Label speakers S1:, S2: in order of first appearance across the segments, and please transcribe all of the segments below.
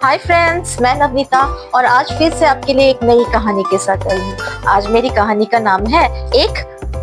S1: Hi friends, मैं नवनीता और आज फिर से आपके लिए एक नई कहानी के साथ आई हूँ। आज मेरी कहानी का नाम है एक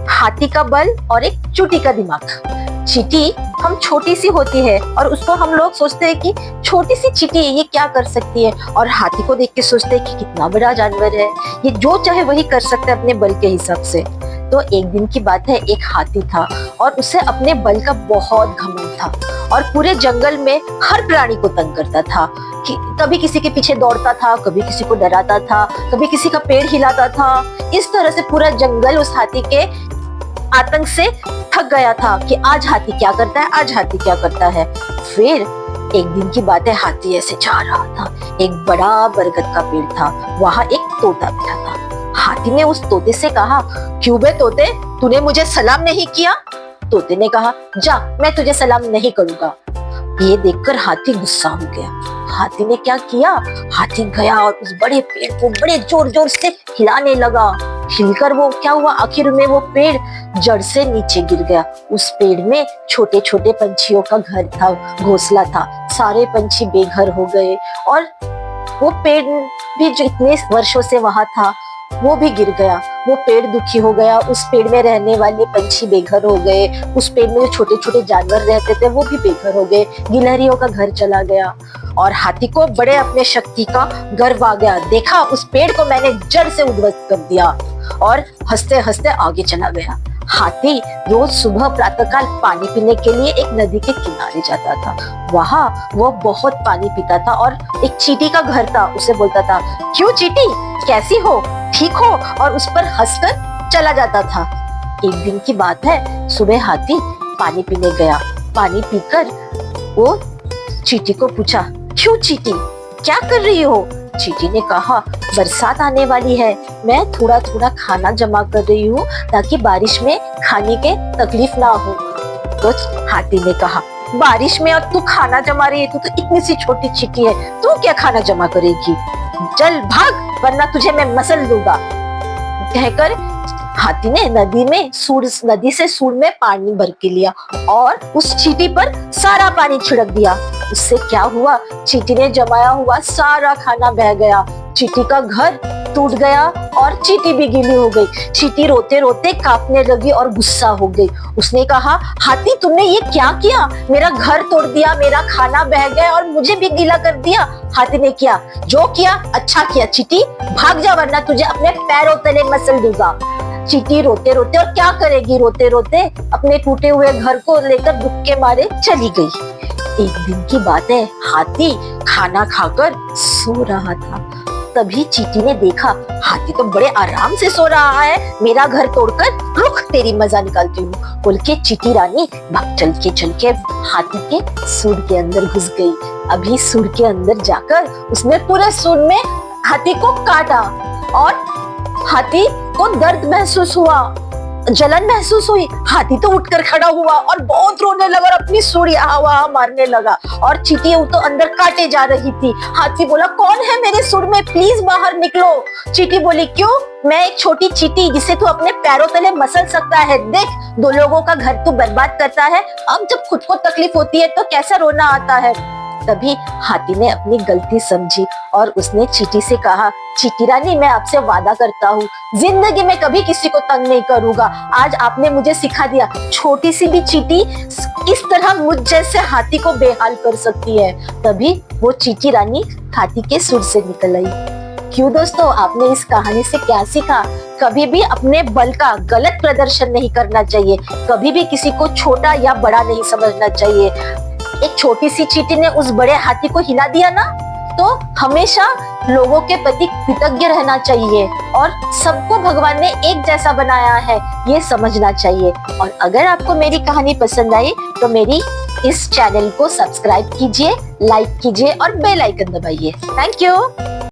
S1: हाथी का बल और एक चींटी का दिमाग। चींटी हम छोटी सी होती है और उसको हम लोग सोचते हैं कि छोटी सी चींटी ये क्या कर सकती है, और हाथी को देख के सोचते हैं कि कितना बड़ा जानवर है, ये जो चाहे वही कर सकता है अपने बल के हिसाब से। तो एक दिन की बात है, एक हाथी था और उसे अपने बल का बहुत घमंड था और पूरे जंगल में हर प्राणी को तंग करता था कि कभी किसी के पीछे दौड़ता था, कभी किसी को डराता था, कभी किसी का पेड़ हिलाता था। इस तरह से पूरा जंगल उस हाथी के आतंक से थक गया था कि आज हाथी क्या करता है, आज हाथी क्या करता है। फिर एक दिन की बात है, हाथी ऐसे जा रहा था, एक बड़ा बरगद का पेड़ था, वहां एक तोता बैठा था। हाथी ने उस तोते से कहा, क्यों बे तोते, तूने मुझे सलाम नहीं किया? तोते ने कहा, जा, मैं तुझे सलाम नहीं करूंगा। ये देखकर हाथी गुस्सा हो गया। हाथी ने क्या किया, हाथी गया और उस बड़े पेड़ को बड़े जोर जोर से हिलाने लगा। हिलकर वो क्या हुआ, आखिर में वो पेड़ जड़ से नीचे गिर गया। उस पेड़ में छोटे छोटे पंछियों का घर था, घोंसला था। सारे पंछी बेघर हो गए और वो पेड़ भी जो इतने वर्षों से वहां था वो भी गिर गया। वो पेड़ दुखी हो गया, उस पेड़ में रहने वाले पंछी बेघर हो गए, उस पेड़ में जो छोटे छोटे जानवर रहते थे वो भी बेघर हो गए, गिलहरियों का घर चला गया। और हाथी को बड़े अपने शक्ति का गर्व आ गया। देखा, उस पेड़ को मैंने जड़ से उद्ध्वस्त कर दिया, और हंसते हंसते आगे चला गया। हाथी रोज सुबह प्रातःकाल पानी पीने के लिए एक नदी के किनारे जाता था। वहां वो बहुत पानी पीता था और एक चींटी का घर था, उसे बोलता था, क्यों चींटी, कैसी हो, ठीक हो, और उस पर हंसकर चला जाता था। एक दिन की बात है, सुबह हाथी पानी पीने गया। पानी पीकर वो चींटी को पूछा, क्यों चींटी, क्या कर रही हो? चींटी ने कहा, बरसात आने वाली है, मैं थोड़ा थोड़ा खाना जमा कर रही हूँ ताकि बारिश में खाने के तकलीफ ना हो। तो हाथी ने कहा, बारिश में और तू खाना जमा रही है, तू तो इतनी सी छोटी चींटी है, तू क्या खाना जमा करेगी, चल भाग वरना तुझे मैं मसल दूंगा। कहकर हाथी ने नदी से सूंड में पानी भर के लिया और उस चींटी पर सारा पानी छिड़क दिया। उससे क्या हुआ, चींटी ने जमाया हुआ सारा खाना बह गया, चींटी का घर टूट गया और चींटी भी गीली हो गई। चींटी रोते रोते कांपने लगी और गुस्सा हो गई। उसने कहा, हाथी तुमने ये क्या किया, मेरा घर तोड़ दिया, मेरा खाना बह गया और मुझे भी गीला कर दिया। हाथी ने किया, जो किया अच्छा किया, चींटी भाग जा वरना तुझे अपने पैरों तले मसल दूंगा। चींटी रोते रोते, और क्या करेगी, रोते रोते अपने टूटे हुए घर को लेकर दुख के मारे चली गई। एक दिन की बात है, हाथी खाना खाकर सो रहा था। तभी चींटी ने देखा, हाथी तो बड़े आराम से सो रहा है, मेरा घर तोड़कर रुक तेरी मजा निकालती हूँ, बोल के चींटी रानी चल के हाथी के सूंड के अंदर घुस गई। अभी सूंड के अंदर जाकर उसने पूरे सूंड में हाथी को काटा और हाथी को दर्द महसूस हुआ, जलन महसूस हुई। हाथी तो उठकर खड़ा हुआ और बहुत रोने लगा और अपनी सूंड यहाँ वहाँ मारने लगा, और चींटी तो अंदर काटे जा रही थी। हाथी बोला, कौन है मेरे सूंड में, प्लीज बाहर निकलो। चींटी बोली, क्यों, मैं एक छोटी चींटी जिसे तू अपने पैरों तले मसल सकता है, देख दो लोगों का घर तू बर्बाद करता है, अब जब खुद को तकलीफ होती है तो कैसा रोना आता है। तभी हाथी ने अपनी गलती समझी और उसने चींटी से कहा, चींटी रानी मैं आपसे वादा करता हूँ जिंदगी में कभी किसी को तंग नहीं करूंगा। आज आपने मुझे सिखा दिया, छोटी सी भी चींटी किस तरह मुझ जैसे हाथी को बेहाल कर सकती है। तभी वो चींटी रानी हाथी के सूंड से निकल आई। क्यों दोस्तों, आपने इस कहानी से क्या सीखा? कभी भी अपने बल का गलत प्रदर्शन नहीं करना चाहिए, कभी भी किसी को छोटा या बड़ा नहीं समझना चाहिए। एक छोटी सी चींटी ने उस बड़े हाथी को हिला दिया ना, तो हमेशा लोगों के प्रति कृतज्ञ रहना चाहिए और सबको भगवान ने एक जैसा बनाया है, ये समझना चाहिए। और अगर आपको मेरी कहानी पसंद आई तो मेरी इस चैनल को सब्सक्राइब कीजिए, लाइक कीजिए और बेल आइकन दबाइए। Thank you.